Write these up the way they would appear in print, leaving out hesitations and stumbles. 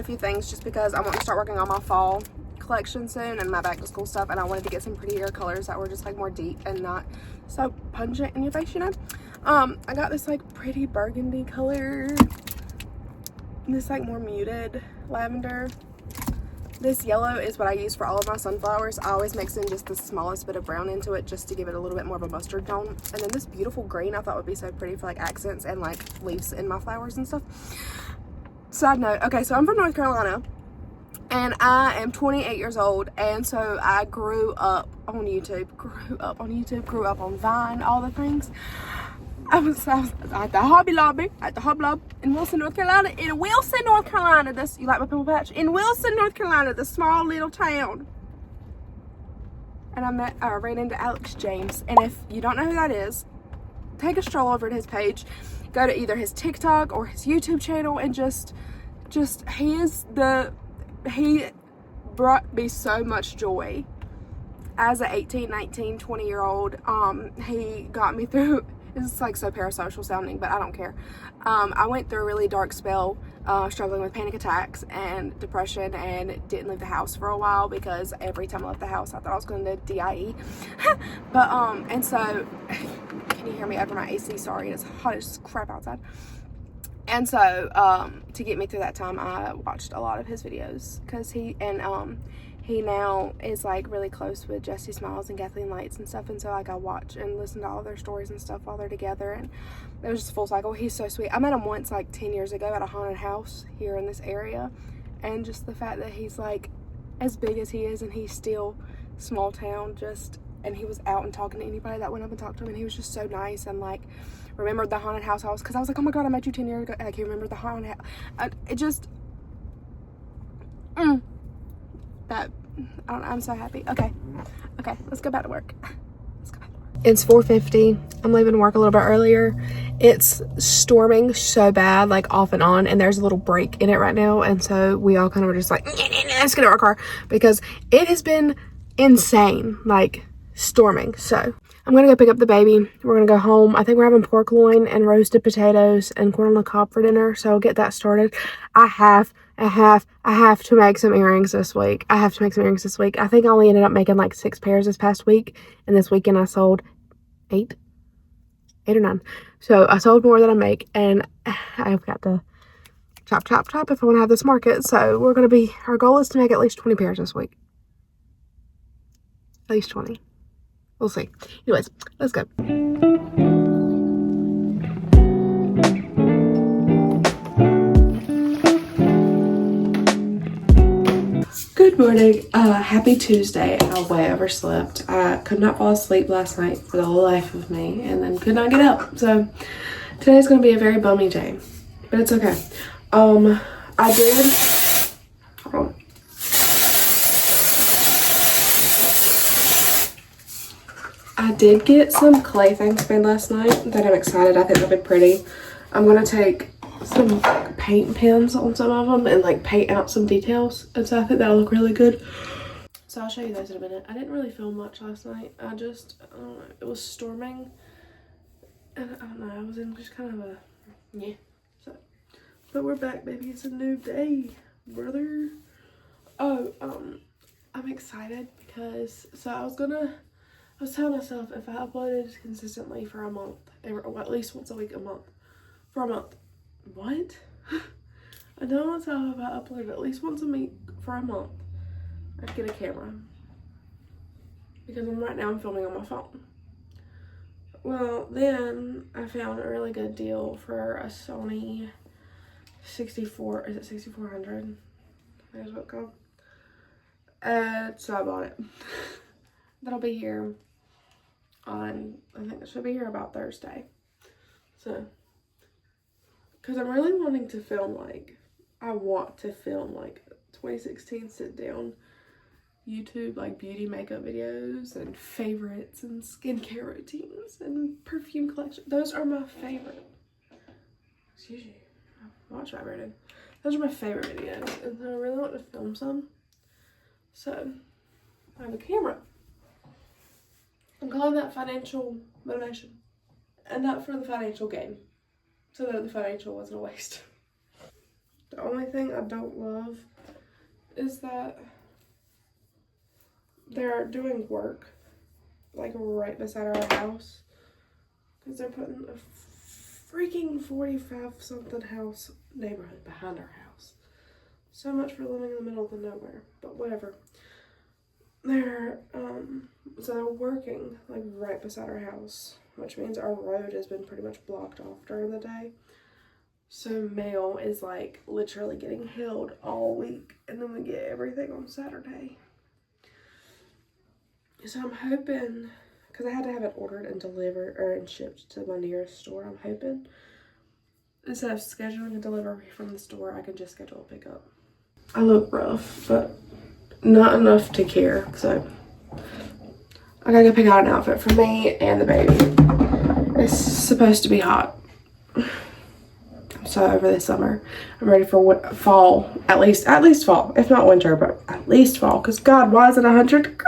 few things just because I want to start working on my fall collection soon and my back to school stuff, and I wanted to get some prettier colors that were just like more deep and not so pungent in your face, you know. I got this like pretty burgundy color, this like more muted lavender. This yellow is what I use for all of my sunflowers. I always mix in just the smallest bit of brown into it just to give it a little bit more of a mustard tone. And then this beautiful green I thought would be so pretty for like accents and like leaves in my flowers and stuff. Side note, okay, so I'm from North Carolina and I am 28 years old, and so I grew up on YouTube, grew up on Vine, all the things. I was at the Hobby Lobby, in Wilson, North Carolina. In Wilson, North Carolina, you like my pimple patch? In Wilson, North Carolina, the small little town. And I ran into Alex James. And if you don't know who that is, take a stroll over to his page. Go to either his TikTok or his YouTube channel and he brought me so much joy. As a 18, 19, 20-year-old, he got me through. It's like so parasocial sounding, but I don't care. I went through a really dark spell, struggling with panic attacks and depression, and didn't leave the house for a while because every time I left the house I thought I was going to DIE. But and so, can you hear me over my AC? Sorry, it's hot as crap outside. And so to get me through that time, I watched a lot of his videos because he now is like really close with Jessie Smiles and Kathleen Lights and stuff, and so like I watch and listen to all their stories and stuff while they're together, and it was just a full cycle. He's so sweet. I met him once like 10 years ago at a haunted house here in this area, and just the fact that he's like as big as he is and he's still small town, and he was out and talking to anybody that went up and talked to him, and he was just so nice, and like remembered the haunted house because I was like, oh my god, I met you 10 years ago. Like, he remembered the haunted house. It just that I'm so happy. Okay, let's go back to work. It's 4:50. I'm leaving work a little bit earlier. It's storming so bad, like off and on, and there's a little break in it right now, and so we all kind of were just like, let's get out of our car because it has been insane, like storming. So I'm gonna go pick up the baby. We're gonna go home. I think we're having pork loin and roasted potatoes and corn on the cob for dinner, so I'll get that started. I have to make some earrings this week. I think I only ended up making like 6 pairs this past week, and this weekend I sold 8 or 9. So I sold more than I make, and I've got to chop if I want to have this market. So our goal is to make at least 20 pairs this week. At least 20. We'll see. Anyways, let's go. Good morning. Happy Tuesday. I way overslept. I could not fall asleep last night for the life of me, and then could not get up. So today's going to be a very bummy day, but it's okay. I did get some clay things made last night that I'm excited. I think they'll be pretty. I'm going to take some paint pens on some of them and like paint out some details, and so I think that'll look really good. So I'll show you those in a minute. I didn't really film much last night. I don't know, it was storming, and I don't know, I was in just kind of a but we're back, baby. It's a new day, brother. I'm excited because I was telling myself if I uploaded consistently for a month, or at least once a week, for a month. What? I know myself if I uploaded at least once a week for a month, I'd get a camera. Because right now I'm filming on my phone. Well, then I found a really good deal for a Sony 6400? That's what it's called. So I bought it. That'll be here I think it should be here about Thursday. So, because I'm really wanting to film I want to film 2016 sit down YouTube beauty makeup videos and favorites and skincare routines and perfume collection. Those are my favorite. Excuse me. Watch my burden. Those are my favorite videos, and I really want to film some. So I have a camera. I'm calling that financial motivation, and not for the financial gain, so that the financial wasn't a waste. The only thing I don't love is that they're doing work like right beside our house because they're putting a freaking 45 something house neighborhood behind our house. So much for living in the middle of the nowhere, but whatever. They're so they're working like right beside our house, which means our road has been pretty much blocked off during the day. So mail is like literally getting held all week, and then we get everything on Saturday. So I'm hoping, because I had to have it ordered and delivered and shipped to my nearest store, I'm hoping instead of scheduling a delivery from the store, I can just schedule a pickup. I look rough, but not enough to care, so I gotta go pick out an outfit for me and the baby. It's supposed to be hot. So over the summer, I'm ready for fall, at least fall, if not winter, but at least fall, because God, why is it 100 degrees?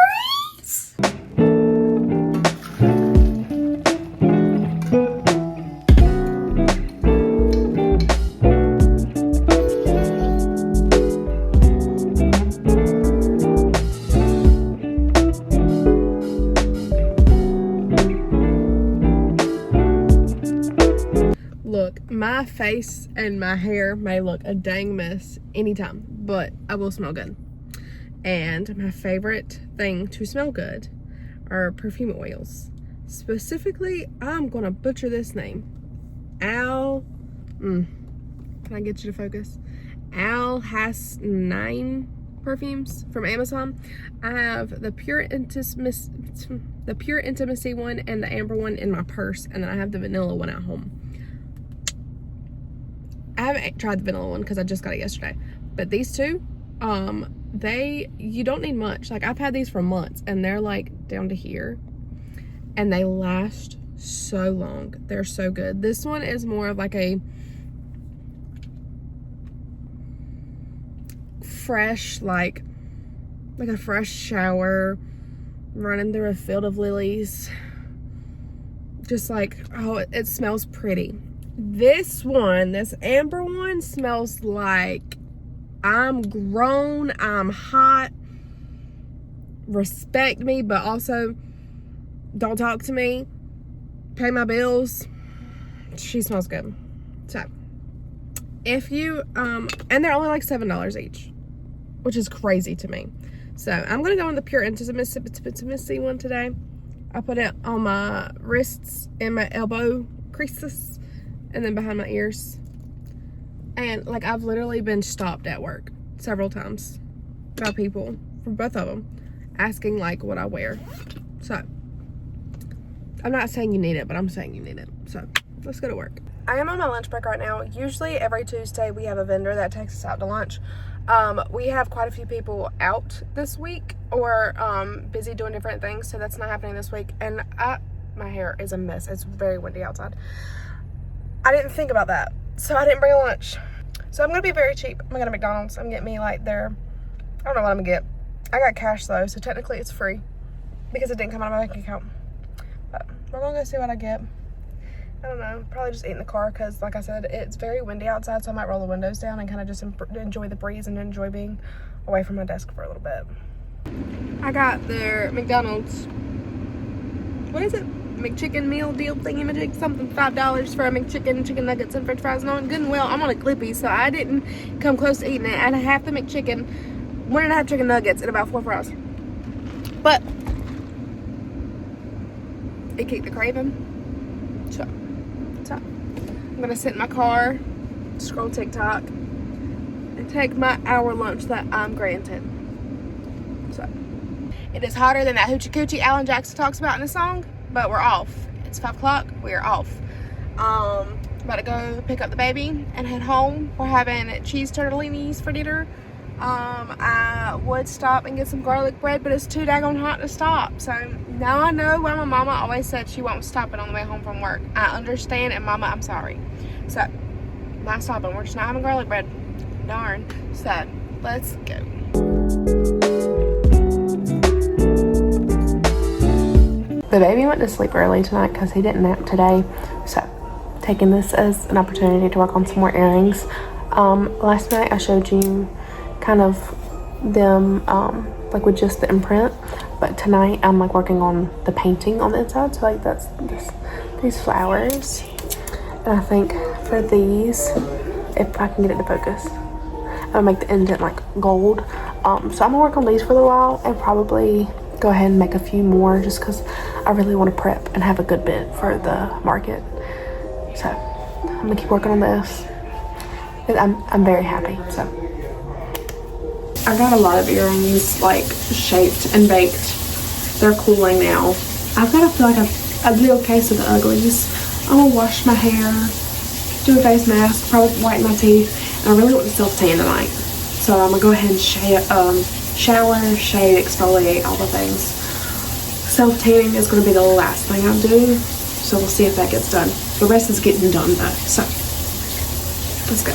Look, my face and my hair may look a dang mess anytime, but I will smell good. And my favorite thing to smell good are perfume oils. Specifically, I'm gonna butcher this name. Can I get you to focus? Al has 9 perfumes from Amazon. I have the Pure Intimacy one and the Amber one in my purse, and then I have the vanilla one at home. I haven't tried the vanilla one because I just got it yesterday, but these two, you don't need much. Like, I've had these for months, and they're like down to here, and they last so long. They're so good. This one is more of like a fresh, like a fresh shower, running through a field of lilies. Just like, oh, it smells pretty. This one, this Amber one, smells like I'm grown, I'm hot, respect me, but also don't talk to me, pay my bills. She smells good. So if you, and they're only like $7 each, which is crazy to me. So I'm going to go in the Pure Intimacy one today. I put it on my wrists and my elbow creases, and then behind my ears. And like, I've literally been stopped at work several times by people, from both of them, asking like what I wear. So I'm not saying you need it, but I'm saying you need it. So let's go to work. I am on my lunch break right now. Usually every Tuesday we have a vendor that takes us out to lunch. We have quite a few people out this week, or busy doing different things, so that's not happening this week. And my hair is a mess. It's very windy outside. I didn't think about that, so I didn't bring a lunch. So I'm gonna be very cheap. I'm gonna go to McDonald's. I'm gonna get me like I don't know what I'm gonna get. I got cash though, so technically it's free because it didn't come out of my bank account. But we're gonna go see what I get. I don't know, probably just eat in the car because, like I said, it's very windy outside, so I might roll the windows down and kind of just enjoy the breeze and enjoy being away from my desk for a little bit. I got their McDonald's, what is it? McChicken meal deal thingy-majig, something $5 for a McChicken, chicken nuggets, and french fries. Knowing good and well I'm on a Clippy, so I didn't come close to eating it. I had half the McChicken, 1.5 chicken nuggets, and about 4 fries. But it kicked the craving. So I'm gonna sit in my car, scroll TikTok, and take my hour lunch that I'm granted. So it is hotter than that hoochie coochie Alan Jackson talks about in the song. But we're off. It's 5 o'clock. We're off. About to go pick up the baby and head home. We're having cheese tortellinis for dinner. I would stop and get some garlic bread, but it's too daggone hot to stop. So now I know why my mama always said she won't stop it on the way home from work. I understand, and mama, I'm sorry. So not stopping. We're just not having garlic bread. Darn. So let's go. The baby went to sleep early tonight because he didn't nap today. So taking this as an opportunity to work on some more earrings. Last night I showed you kind of them like with just the imprint, but tonight I'm like working on the painting on the inside. So like that's these flowers, and I think for these, if I can get it to focus, I'll make the indent like gold. So I'm gonna work on these for a little while and probably go ahead and make a few more just because I really want to prep and have a good bit for the market. So I'm gonna keep working on this, and I'm very happy. So I got a lot of earrings like shaped and baked. They're cooling now. I've got to feel like a little case of the uglies. I'm gonna wash my hair, do a face mask, probably whiten my teeth, and I really want to self-tan tonight. So I'm gonna go ahead and shower, shave, exfoliate, all the things. Self-tanning is gonna be the last thing I do, so we'll see if that gets done. The rest is getting done though, so let's go.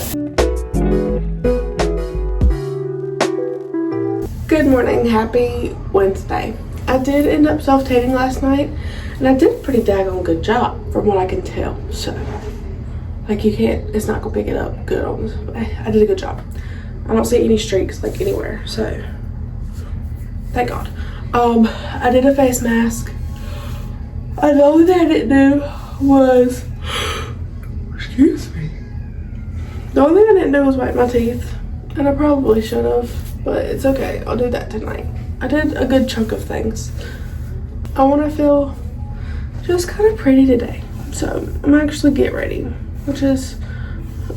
Good morning, happy Wednesday. I did end up self-tanning last night, and I did a pretty daggone good job from what I can tell. So, like, it's not gonna pick it up good on, I did a good job. I don't see any streaks like anywhere, so thank God. I did a face mask. The only thing I didn't do was, excuse me. The only thing I didn't do was whiten my teeth, and I probably should have, but it's okay. I'll do that tonight. I did a good chunk of things. I want to feel just kind of pretty today, so I'm actually get ready, which is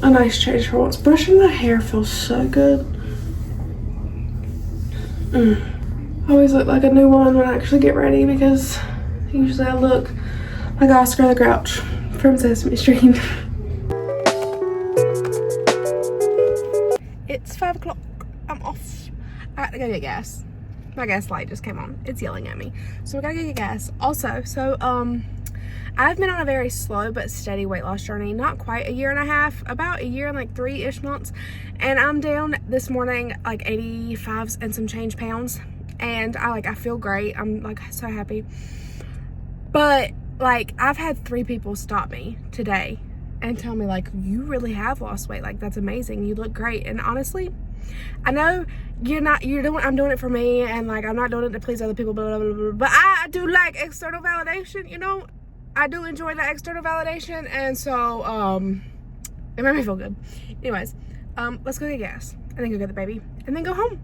a nice change for once. Brushing the hair feels so good. I always look like a new woman when I actually get ready, because usually I look like Oscar the Grouch from Sesame Street. It's 5 o'clock. I'm off. I gotta go get gas. My gas light just came on. It's yelling at me. So we gotta go get gas. Also, so I've been on a very slow but steady weight loss journey. Not quite a year and a half, about a year and like 3-ish months. And I'm down this morning like 85 and some change pounds. And I feel great. I'm like so happy. But like I've had 3 people stop me today and tell me like, you really have lost weight. Like, that's amazing. You look great. And honestly, I know I'm doing it for me, and like I'm not doing it to please other people, blah, blah, blah, blah, but I do like external validation, you know. I do enjoy the external validation, and so it made me feel good. Anyways, let's go get gas and then go get the baby and then go home.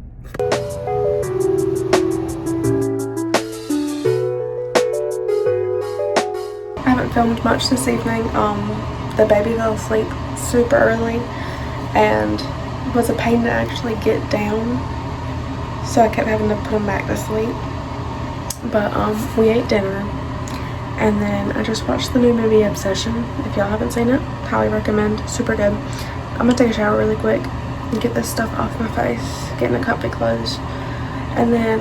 I haven't filmed much this evening. The baby fell asleep super early and it was a pain to actually get down, so I kept having to put him back to sleep. But we ate dinner, and then I just watched the new movie Obsession. If y'all haven't seen it, highly recommend. Super good. I'm gonna take a shower really quick and get this stuff off my face, get in the comfy clothes, and then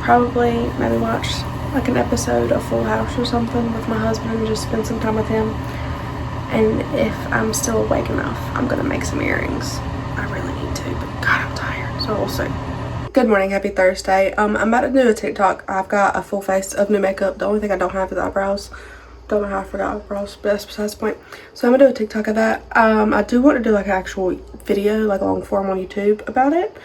probably maybe watch like an episode of Full House or something with my husband and just spend some time with him. And if I'm still awake enough, I'm gonna make some earrings. I really need to, but God, I'm tired, so we'll see. Good morning, happy Thursday. I'm about to do a TikTok. I've got a full face of new makeup. The only thing I don't have is eyebrows. Don't know how I forgot eyebrows, but that's besides the point. So I'm gonna do a TikTok of that. I do want to do like an actual video, like long form on YouTube about it.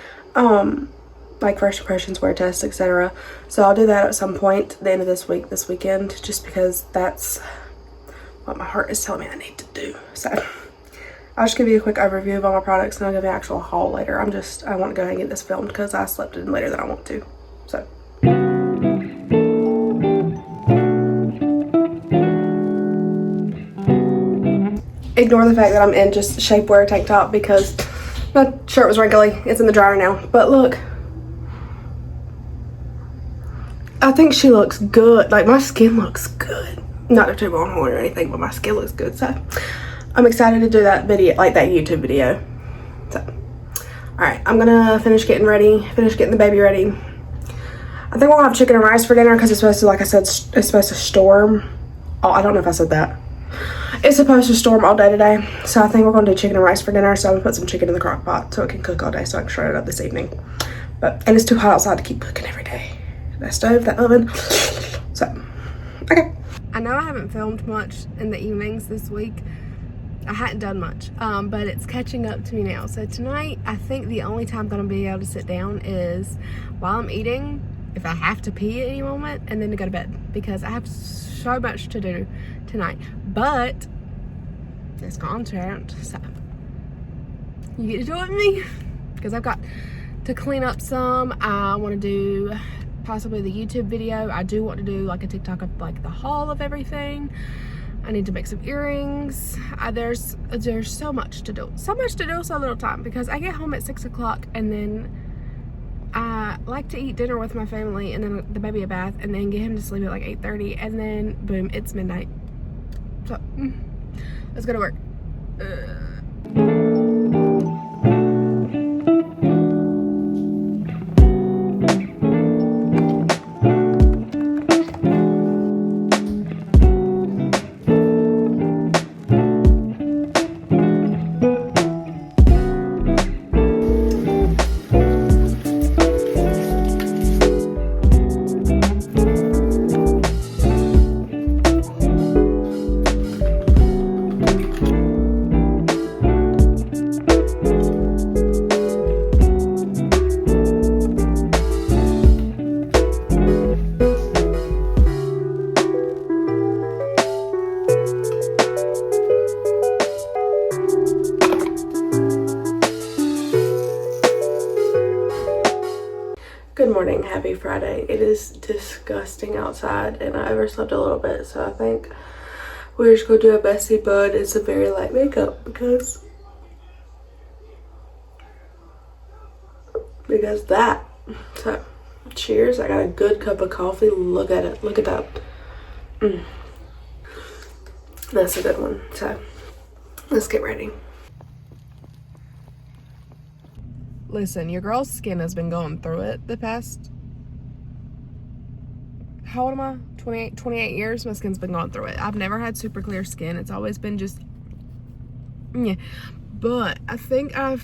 Like first impressions, wear tests, etc. So I'll do that at some point at the end of this weekend, just because that's what my heart is telling me I need to do. So I'll just give you a quick overview of all my products, and I'll give you an actual haul later. I want to go ahead and get this filmed because I slept in later than I want to. So ignore the fact that I'm in just shapewear tank top because my shirt was wrinkly. It's in the dryer now. But look, I think she looks good. Like, my skin looks good. Not to toot my own horn or anything, but my skin looks good. So I'm excited to do that video, like that YouTube video. So, all right, I'm gonna finish getting the baby ready. I think we'll have chicken and rice for dinner because it's supposed to, like I said, it's supposed to storm. Oh, I don't know if I said that. It's supposed to storm all day today. So I think we're gonna do chicken and rice for dinner. So I'm gonna put some chicken in the crock pot so it can cook all day, so I can shred it up this evening. And it's too hot outside to keep cooking every day. That stove, that oven. So, okay. I know I haven't filmed much in the evenings this week, I hadn't done much, but it's catching up to me now. So tonight, I think the only time I'm gonna be able to sit down is while I'm eating, if I have to pee at any moment, and then to go to bed, because I have so much to do tonight. But it's content, so you get to do it with me, because I've got to clean up some. I want to do possibly the YouTube video. I do want to do like a TikTok of like the haul of everything. I need to make some earrings. There's so much to do. So much to do, so little time, because I get home at 6 o'clock and then I like to eat dinner with my family and then the baby a bath and then get him to sleep at like 8:30 and then boom, it's midnight. So let's go to work. Good morning, happy Friday. It is disgusting outside and I overslept a little bit, so I think we're just gonna do a messy bun and some very light makeup because that. So cheers. I got a good cup of coffee. Look at it, look at that. That's a good one. So let's get ready. Listen, your girl's skin has been going through it the past, how old am I? 28 years. My skin's been going through it. I've never had super clear skin. It's always been just, yeah. But I think I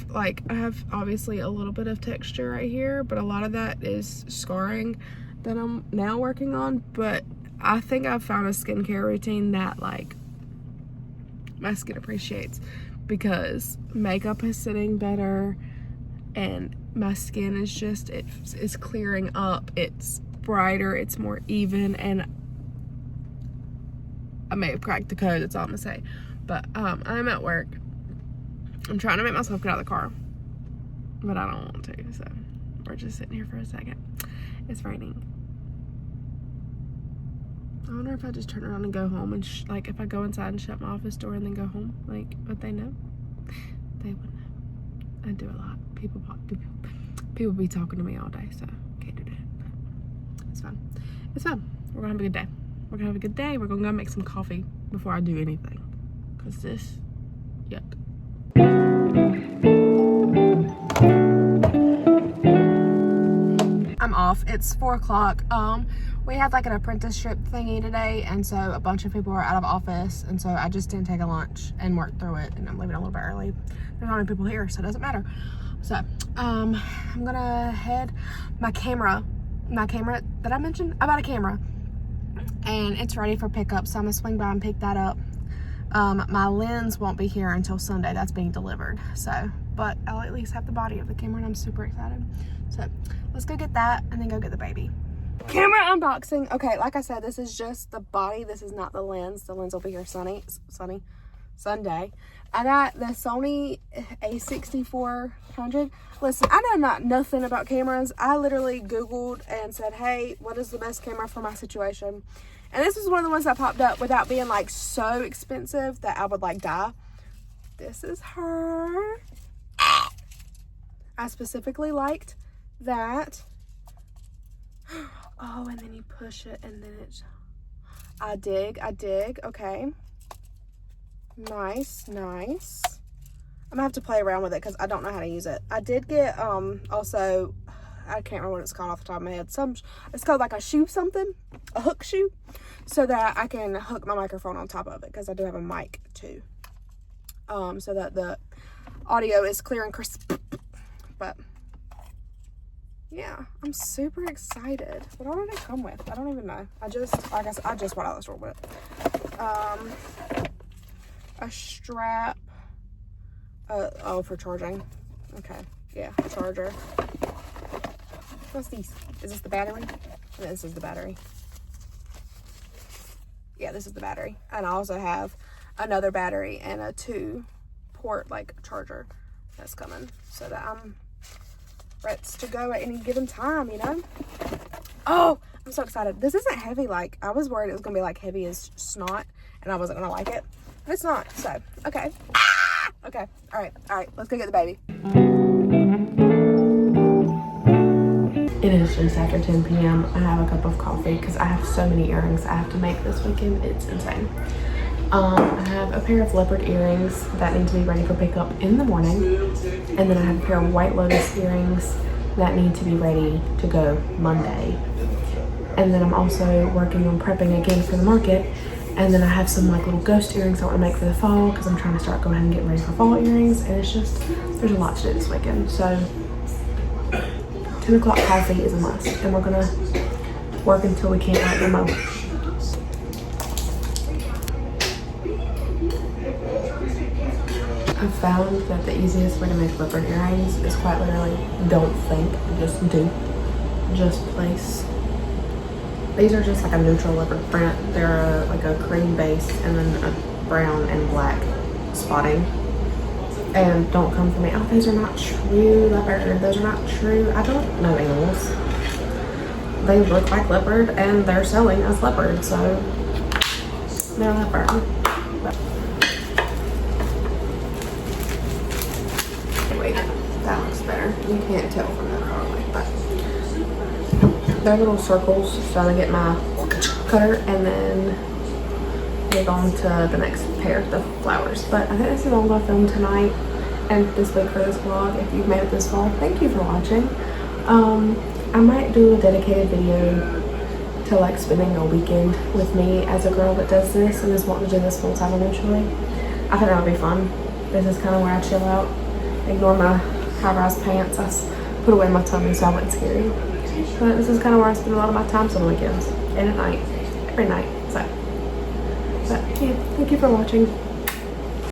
have obviously a little bit of texture right here, but a lot of that is scarring that I'm now working on. But I think I've found a skincare routine that like my skin appreciates, because makeup is sitting better and my skin is just, it's clearing up, it's brighter, it's more even, and I may have cracked the code, that's all I'm gonna say. But I'm at work. I'm trying to make myself get out of the car, but I don't want to, so we're just sitting here for a second. It's raining. I wonder if I just turn around and go home and like if I go inside and shut my office door and then go home, like would they know? They would know. I do a lot. People be talking to me all day, so can't do that. But it's fun. It's fun. We're gonna have a good day. We're gonna have a good day. We're gonna go make some coffee before I do anything, cause this, yuck. I'm off. It's 4 o'clock. We had like an apprenticeship thingy today, and so a bunch of people are out of office, and so I just didn't take a lunch and work through it, and I'm leaving a little bit early. There's not many people here, so it doesn't matter. So I'm gonna head my camera that I mentioned. I bought a camera and it's ready for pickup, so I'm gonna swing by and pick that up. My lens won't be here until Sunday. That's being delivered, so but I'll at least have the body of the camera and I'm super excited. So let's go get that and then go get the baby. Camera unboxing. Okay, like I said, this is just the body. This is not the lens. The lens will be here Sunday. I got the Sony a6400. Listen, I know nothing about cameras. I literally Googled and said, hey, what is the best camera for my situation? And this was one of the ones that popped up without being like so expensive that I would like die. This is her. I specifically liked that. Oh, and then you push it and then it's, I dig. Okay. Nice. I'm gonna have to play around with it because I don't know how to use it. I did get also, I can't remember what it's called off the top of my head. It's called like a hook shoe, so that I can hook my microphone on top of it, because I do have a mic too, so that the audio is clear and crisp. But yeah, I'm super excited. What all did it come with? I don't even know. I just bought out the store with it. a strap. Oh, for charging. Okay, yeah, charger. What's these? Is this the battery? This is the battery. Yeah, this is the battery. And I also have another battery and a 2-port like charger that's coming, so that I'm ready to go at any given time, you know? Oh, I'm so excited. This isn't heavy. Like, I was worried it was gonna be like heavy as snot and I wasn't gonna like it, but it's not. So okay. Okay, all right, let's go get the baby. It is just after 10 p.m. I have a cup of coffee because I have so many earrings I have to make this weekend. It's insane. I have a pair of leopard earrings that need to be ready for pickup in the morning. And then I have a pair of White Lotus earrings that need to be ready to go Monday. And then I'm also working on prepping again for the market. And then I have some like little ghost earrings I want to make for the fall because I'm trying to start going ahead and getting ready for fall earrings. And it's just, there's a lot to do this weekend. So 10 o'clock coffee is a must. And we're gonna work until we can't right no more. I've found that the easiest way to make leopard earrings is quite literally don't think, just do. Just place. These are just like a neutral leopard print. They're like a cream base and then a brown and black spotting. And don't come for me, oh, those are not true leopard. Those are not true. I don't know animals. They look like leopard and they're selling as leopard, so they're leopard. But wait, that looks better. You can't tell from that far away, but they're little circles. So I'm gonna get my cutter and then move on to the next pair, the flowers. But I think this is all I'm gonna film tonight and this week for this vlog. If you've made it this far, thank you for watching. I might do a dedicated video to like spending a weekend with me as a girl that does this and is wanting to do this full time eventually. I think that would be fun. This is kind of where I chill out. Ignore my high-rise pants. I put away my tummy so I wouldn't scare you. But this is kind of where I spend a lot of my time on the weekends and at night, every night. So, but yeah, thank you for watching.